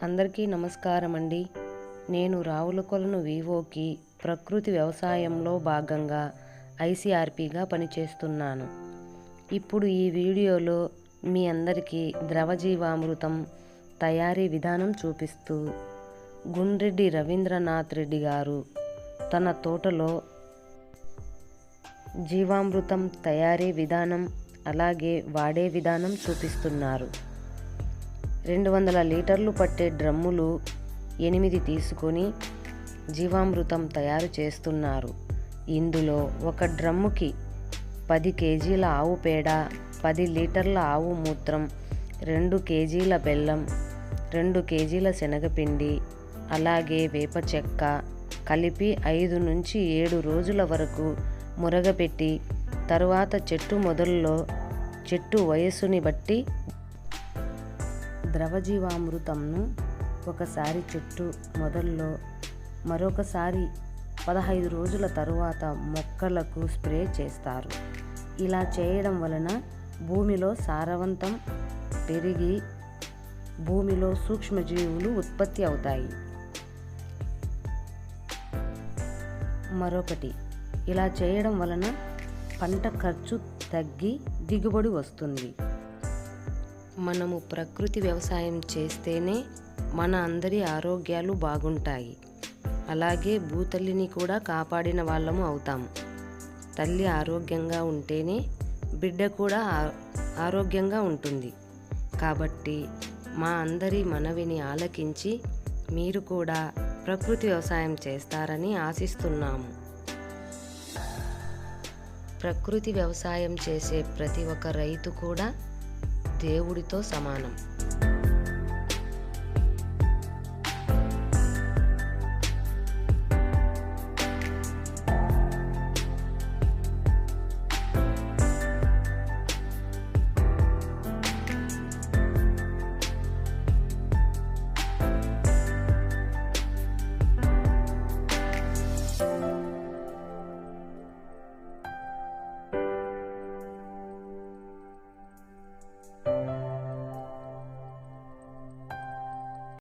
అందరికీ నమస్కారం అండి. నేను రావులకొలను వివోకి ప్రకృతి వ్యవసాయంలో భాగంగా ఐసీఆర్పీగా పనిచేస్తున్నాను. ఇప్పుడు ఈ వీడియోలో మీ అందరికీ ద్రవజీవామృతం తయారీ విధానం చూపిస్తూ గుండ్రెడ్డి రవీంద్రనాథ్ రెడ్డి గారు తన తోటలో జీవామృతం తయారీ విధానం అలాగే వాడే విధానం చూపిస్తున్నారు. 200 లీటర్లు పట్టే డ్రమ్ములు 8 తీసుకొని జీవామృతం తయారు చేస్తున్నారు. ఇందులో ఒక డ్రమ్ముకి 10 కేజీల ఆవు పేడ, 10 లీటర్ల ఆవు మూత్రం, 2 కేజీల బెల్లం, 2 కేజీల శనగపిండి అలాగే వేప చెక్క కలిపి 5 నుంచి 7 రోజుల వరకు మురగపెట్టి తరువాత చెట్టు మొదల్లో చెట్టు వయస్సుని బట్టి ద్రవజీవామృతంను ఒకసారి చెట్టు మొదల్లో మరొకసారి 15 రోజుల తరువాత మొక్కలకు స్ప్రే చేస్తారు. ఇలా చేయడం వలన భూమిలో సారవంతం పెరిగి భూమిలో సూక్ష్మజీవులు ఉత్పత్తి అవుతాయి. మరొకటి, ఇలా చేయడం వలన పంట ఖర్చు తగ్గి దిగుబడి వస్తుంది. మనము ప్రకృతి వ్యవసాయం చేస్తేనే మన అందరి ఆరోగ్యాలు బాగుంటాయి. అలాగే భూతల్లిని కూడా కాపాడిన వాళ్ళము అవుతాం. తల్లి ఆరోగ్యంగా ఉంటేనే బిడ్డ కూడా ఆరోగ్యంగా ఉంటుంది. కాబట్టి మా అందరి మనవిని ఆలకించి మీరు కూడా ప్రకృతి వ్యవసాయం చేస్తారని ఆశిస్తున్నాము. ప్రకృతి వ్యవసాయం చేసే ప్రతి ఒక్క రైతు కూడా దేవుడితో సమానం.